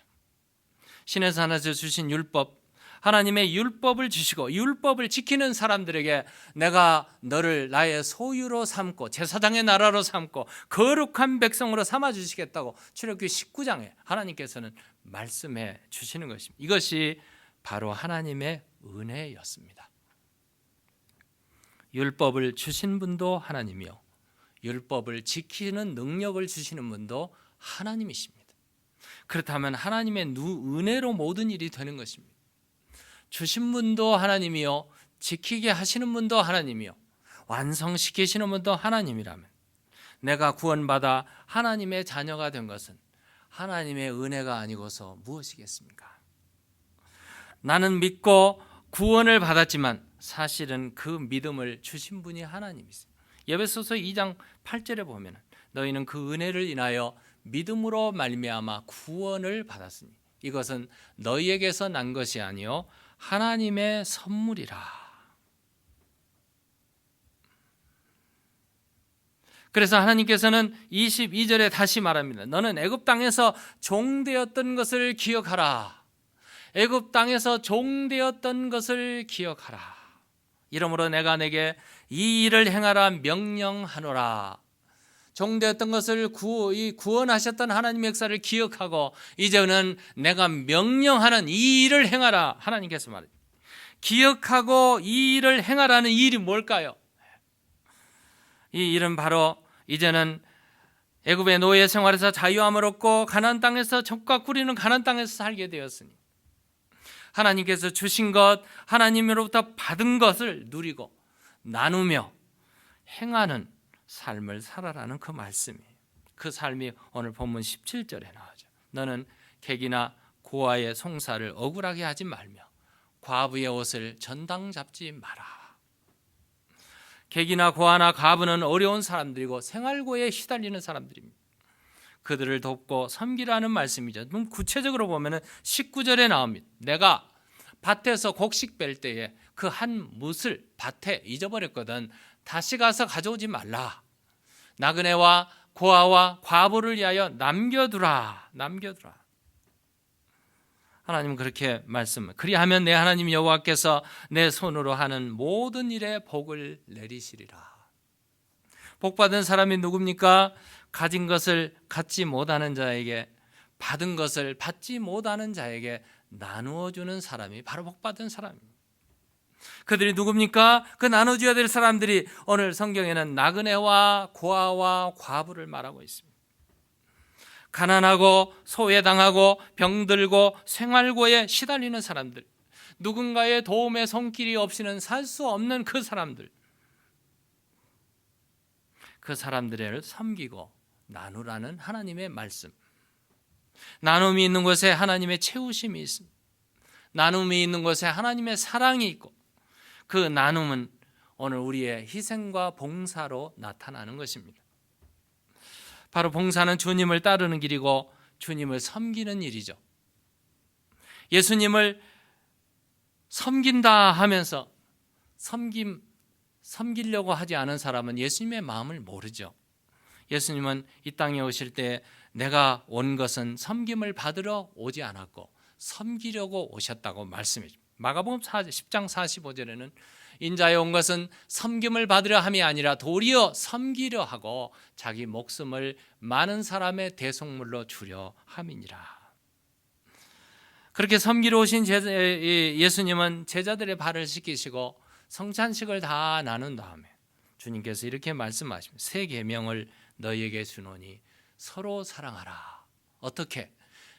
A: 신의 산에서 주신 율법, 하나님의 율법을 주시고 율법을 지키는 사람들에게 내가 너를 나의 소유로 삼고 제사장의 나라로 삼고 거룩한 백성으로 삼아주시겠다고 출애굽기 19장에 하나님께서는 말씀해 주시는 것입니다. 이것이 바로 하나님의 은혜였습니다. 율법을 주신 분도 하나님이요, 율법을 지키는 능력을 주시는 분도 하나님이십니다. 그렇다면 하나님의 은혜로 모든 일이 되는 것입니다. 주신 분도 하나님이요, 지키게 하시는 분도 하나님이요, 완성시키시는 분도 하나님이라면 내가 구원받아 하나님의 자녀가 된 것은 하나님의 은혜가 아니고서 무엇이겠습니까? 나는 믿고 구원을 받았지만 사실은 그 믿음을 주신 분이 하나님이세요. 에베소서 2장 8절에 보면 너희는 그 은혜를 인하여 믿음으로 말미암아 구원을 받았으니 이것은 너희에게서 난 것이 아니요 하나님의 선물이라. 그래서 하나님께서는 22절에 다시 말합니다. 너는 애굽 땅에서 종되었던 것을 기억하라. 애굽 땅에서 종되었던 것을 기억하라. 이러므로 내가 내게 이 일을 행하라 명령하노라. 종되었던 것을 구원하셨던 하나님의 역사를 기억하고 이제는 내가 명령하는 이 일을 행하라. 하나님께서 말합니다. 기억하고 이 일을 행하라는 이 일이 뭘까요? 이 일은 바로 이제는 애굽의 노예 생활에서 자유함을 얻고 가나안 땅에서 젖과 꿀이는 가나안 땅에서 살게 되었으니 하나님께서 주신 것, 하나님으로부터 받은 것을 누리고 나누며 행하는 삶을 살아라는 그 말씀이에요. 그 삶이 오늘 본문 17절에 나오죠. 너는 객이나 고아의 송사를 억울하게 하지 말며 과부의 옷을 전당 잡지 마라. 객이나 고아나 과부는 어려운 사람들이고 생활고에 시달리는 사람들입니다. 그들을 돕고 섬기라는 말씀이죠. 좀 구체적으로 보면 19절에 나옵니다. 내가 밭에서 곡식 뺄 때에 그 한 뭇을 밭에 잊어버렸거든 다시 가서 가져오지 말라. 나그네와 고아와 과부를 위하여 남겨두라. 하나님은 그렇게 말씀을 그리하면 내 하나님 여호와께서 내 손으로 하는 모든 일에 복을 내리시리라. 복받은 사람이 누굽니까? 가진 것을 갖지 못하는 자에게, 받은 것을 받지 못하는 자에게 나누어 주는 사람이 바로 복받은 사람입니다. 그들이 누굽니까? 그 나눠줘야 될 사람들이 오늘 성경에는 나그네와 고아와 과부를 말하고 있습니다. 가난하고 소외당하고 병들고 생활고에 시달리는 사람들, 누군가의 도움의 손길이 없이는 살 수 없는 그 사람들, 그 사람들을 섬기고 나누라는 하나님의 말씀. 나눔이 있는 곳에 하나님의 채우심이 있습니다. 나눔이 있는 곳에 하나님의 사랑이 있고 그 나눔은 오늘 우리의 희생과 봉사로 나타나는 것입니다. 바로 봉사는 주님을 따르는 길이고 주님을 섬기는 일이죠. 예수님을 섬긴다 하면서 섬기려고 하지 않은 사람은 예수님의 마음을 모르죠. 예수님은 이 땅에 오실 때 내가 온 것은 섬김을 받으러 오지 않았고 섬기려고 오셨다고 말씀해 줍니다. 마가복음 10장 45절에는 인자에 온 것은 섬김을 받으려 함이 아니라 도리어 섬기려 하고 자기 목숨을 많은 사람의 대속물로 주려 함이니라. 그렇게 섬기러 오신 예수님은 제자들의 발을 씻기시고 성찬식을 다 나눈 다음에 주님께서 이렇게 말씀하십니다. 새 계명을 너희에게 주노니 서로 사랑하라. 어떻게?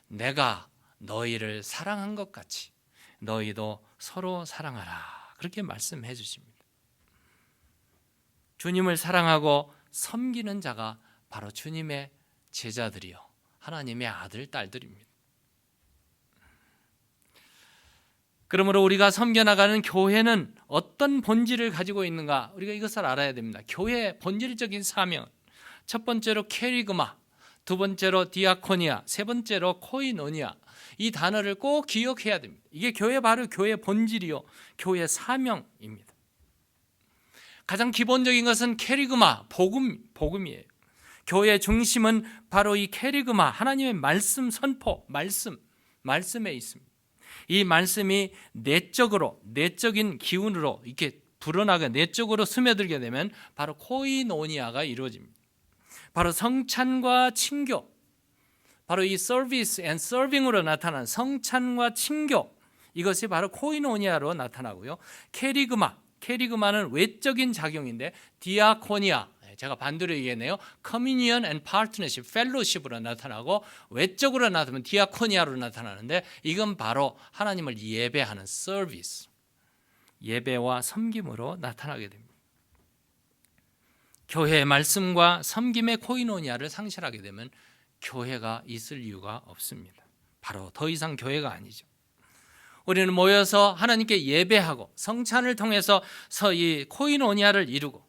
A: 내가 너희를 사랑한 것 같이 너희도 서로 사랑하라. 그렇게 말씀해 주십니다. 주님을 사랑하고 섬기는 자가 바로 주님의 제자들이요 하나님의 아들, 딸들입니다. 그러므로 우리가 섬겨나가는 교회는 어떤 본질을 가지고 있는가? 우리가 이것을 알아야 됩니다. 교회의 본질적인 사명, 첫 번째로 캐리그마, 두 번째로 디아코니아, 세 번째로 코이노니아. 이 단어를 꼭 기억해야 됩니다. 이게 교회 바로 교회의 본질이요, 교회의 사명입니다. 가장 기본적인 것은 캐리그마, 복음이에요. 교회의 중심은 바로 이 캐리그마, 하나님의 말씀 선포, 말씀에 있습니다. 이 말씀이 내적인 기운으로 이렇게 불어나게 내적으로 스며들게 되면 바로 코이노니아가 이루어집니다. 바로 성찬과 친교, 바로 이 서비스 앤 서빙으로 나타난 성찬과 친교, 이것이 바로 코이노니아로 나타나고요. 캐리그마는 외적인 작용인데, 디아코니아, 제가 반대로 얘기했네요. 커뮤니언 앤 파트너십, 펠로십으로 나타나고, 외적으로 나타나면 디아코니아로 나타나는데, 이건 바로 하나님을 예배하는 서비스, 예배와 섬김으로 나타나게 됩니다. 교회의 말씀과 섬김의 코이노니아를 상실하게 되면 교회가 있을 이유가 없습니다. 바로 더 이상 교회가 아니죠. 우리는 모여서 하나님께 예배하고 성찬을 통해서 이 코이노니아를 이루고,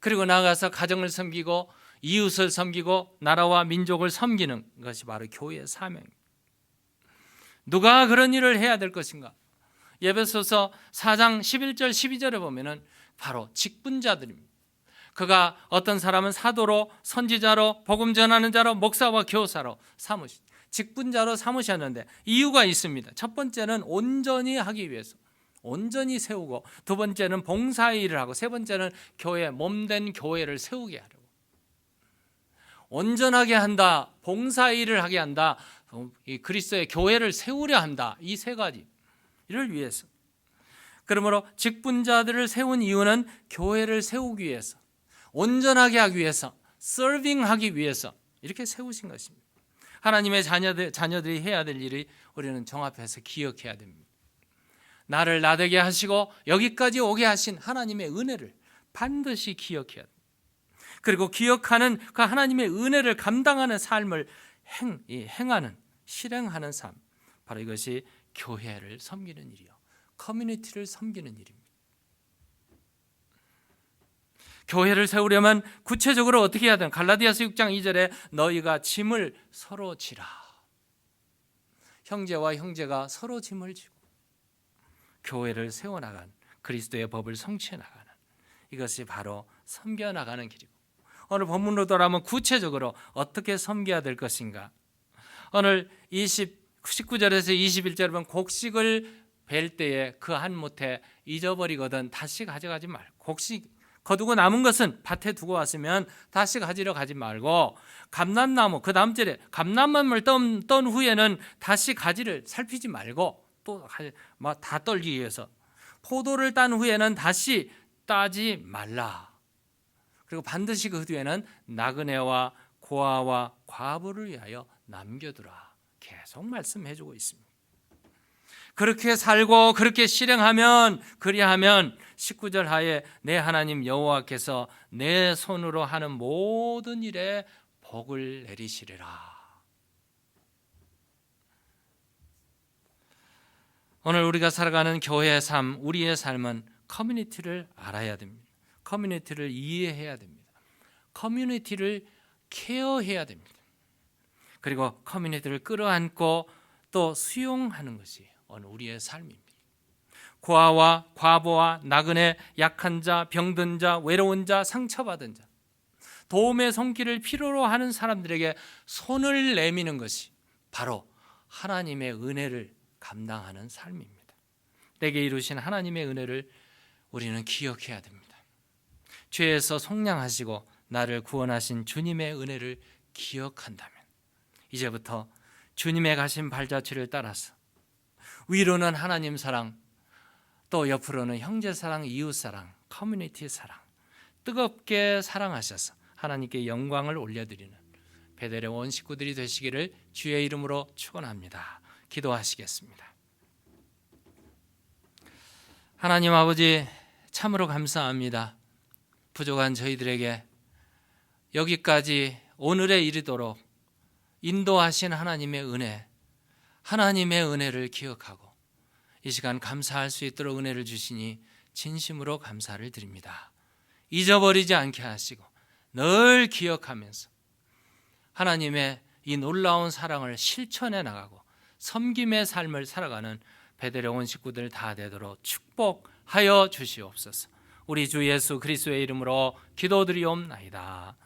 A: 그리고 나아가서 가정을 섬기고 이웃을 섬기고 나라와 민족을 섬기는 것이 바로 교회의 사명입니다. 누가 그런 일을 해야 될 것인가? 에베소서 4장 11절 12절에 보면은 바로 직분자들입니다. 그가 어떤 사람은 사도로, 선지자로, 복음 전하는 자로, 목사와 교사로 직분자로 삼으셨는데 이유가 있습니다. 첫 번째는 온전히 하기 위해서, 온전히 세우고, 두 번째는 봉사일을 하고, 세 번째는 교회, 몸된 교회를 세우게 하려고. 온전하게 한다, 봉사일을 하게 한다, 이 그리스도의 교회를 세우려 한다. 이 세 가지를 위해서. 그러므로 직분자들을 세운 이유는 교회를 세우기 위해서, 온전하게 하기 위해서, 서빙하기 위해서 이렇게 세우신 것입니다. 하나님의 자녀들이 해야 될 일이 우리는 종합해서 기억해야 됩니다. 나를 나되게 하시고 여기까지 오게 하신 하나님의 은혜를 반드시 기억해야 됩니다. 그리고 기억하는 그 하나님의 은혜를 감당하는 삶을 실행하는 삶, 바로 이것이 교회를 섬기는 일이요, 커뮤니티를 섬기는 일입니다. 교회를 세우려면 구체적으로 어떻게 해야 되나? 갈라디아서 6장 2절에 너희가 짐을 서로 지라. 형제와 형제가 서로 짐을 지고 교회를 세워나간, 그리스도의 법을 성취해 나가는, 이것이 바로 섬겨나가는 길이고, 오늘 본문으로 돌아오면 구체적으로 어떻게 섬겨야 될 것인가? 오늘 19절에서 21절에 보면 곡식을 벨 때에 그 한 못에 잊어버리거든 다시 가져가지 말고, 곡식 거두고 남은 것은 밭에 두고 왔으면 다시 가지러 가지 말고, 감람나무, 그 다음 절에 감람나무를 떤 후에는 다시 가지를 살피지 말고, 또 다 떨기 위해서 포도를 딴 후에는 다시 따지 말라. 그리고 반드시 그 뒤에는 나그네와 고아와 과부를 위하여 남겨두라. 계속 말씀해주고 있습니다. 그렇게 살고 그렇게 실행하면, 그리하면 19절 하에 내 하나님 여호와께서 내 손으로 하는 모든 일에 복을 내리시리라. 오늘 우리가 살아가는 교회의 삶, 우리의 삶은 커뮤니티를 알아야 됩니다. 커뮤니티를 이해해야 됩니다. 커뮤니티를 케어해야 됩니다. 그리고 커뮤니티를 끌어안고 또 수용하는 것이 오늘 우리의 삶입니다. 고아와 과부와 나그네, 약한 자, 병든 자, 외로운 자, 상처받은 자, 도움의 손길을 필요로 하는 사람들에게 손을 내미는 것이 바로 하나님의 은혜를 감당하는 삶입니다. 내게 이루신 하나님의 은혜를 우리는 기억해야 됩니다. 죄에서 속량하시고 나를 구원하신 주님의 은혜를 기억한다면 이제부터 주님의 가신 발자취를 따라서 위로는 하나님 사랑, 또 옆으로는 형제 사랑, 이웃 사랑, 커뮤니티 사랑, 뜨겁게 사랑하셔서 하나님께 영광을 올려드리는 베델의 온 식구들이 되시기를 주의 이름으로 축원합니다. 기도하시겠습니다. 하나님 아버지, 참으로 감사합니다. 부족한 저희들에게 여기까지 오늘에 이르도록 인도하신 하나님의 은혜, 하나님의 은혜를 기억하고 이 시간 감사할 수 있도록 은혜를 주시니 진심으로 감사를 드립니다. 잊어버리지 않게 하시고 늘 기억하면서 하나님의 이 놀라운 사랑을 실천해 나가고 섬김의 삶을 살아가는 베델의 온 식구들 다 되도록 축복하여 주시옵소서. 우리 주 예수 그리스도의 이름으로 기도드리옵나이다.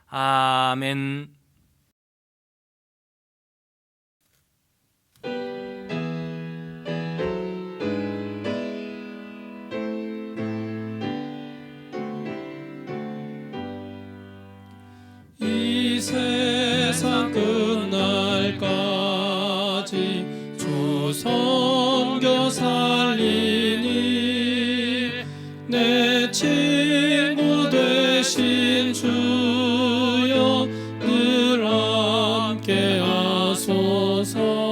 A: 아멘.
B: 이 세상 끝날까지 주 섬겨 살리니 내 친구 되신 주여 늘 함께 하소서.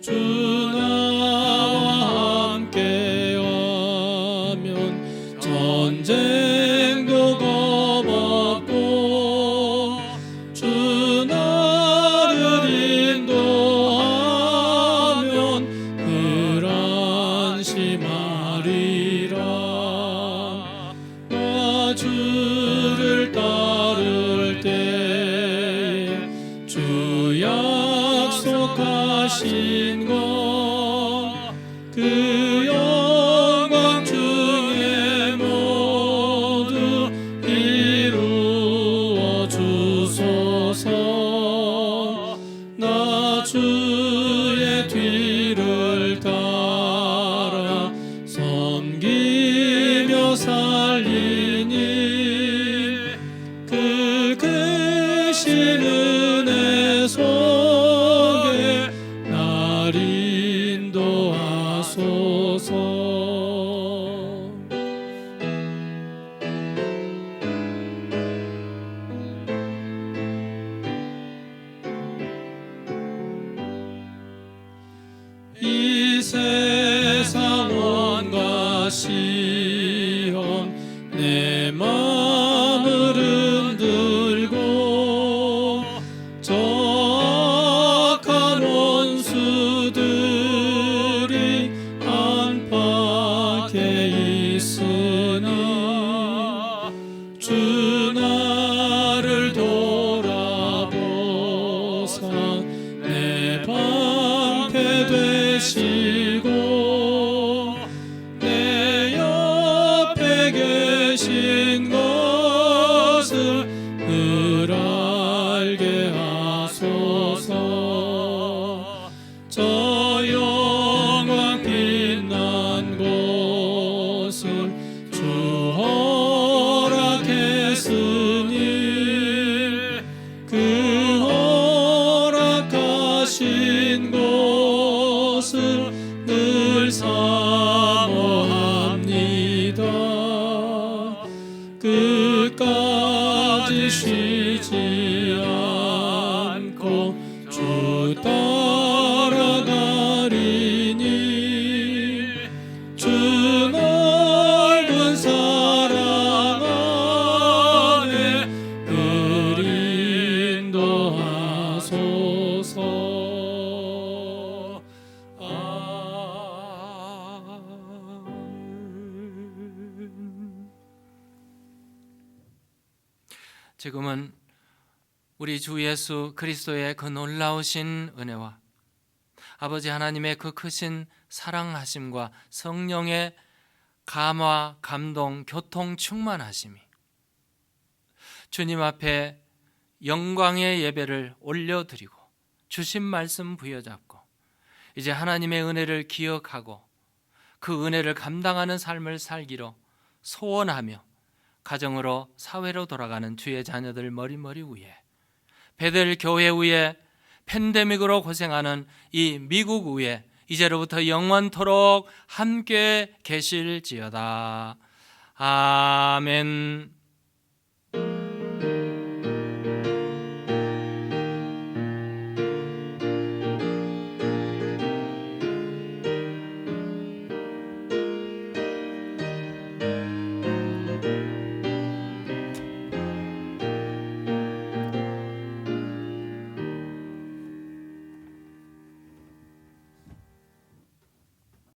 B: 주 나와 함께 하면 전쟁도 겁없고 주 나를 인도하면 늘 안심하리라. 나 주를 따를 때에 주 약속하신 것 그 영광 중에 모두 이루어 주소서. 나 주의 뒤를 따라 섬기며 살리니 그 크신 은혜 속에 날 인도하소서. 이 세상 온갖 시험 내 마음을 흔들고 악한 원수들이 안팎에 있으니 주 나를 돌아보사 내 방패 되시고 내 옆에 계신 것을 늘 알게 하소서. 저 영광 빛난 곳을 주 허락했으니 그 허락하신 곳을 늘 사모합니다. 끝까지 쉬지 않고 주 따라가리니 주 넓은 사랑 안에 늘 인도하소서. 아멘.
A: 지금은 우리 주 예수 그리스도의 그 놀라우신 은혜와 아버지 하나님의 그 크신 사랑하심과 성령의 감화, 감동, 교통 충만하심이 주님 앞에 영광의 예배를 올려드리고 주신 말씀 부여잡고 이제 하나님의 은혜를 기억하고 그 은혜를 감당하는 삶을 살기로 소원하며 가정으로 사회로 돌아가는 주의 자녀들 머리머리 위에 베델 교회 위에 팬데믹으로 고생하는 이 미국 위에 이제로부터 영원토록 함께 계실지어다. 아멘.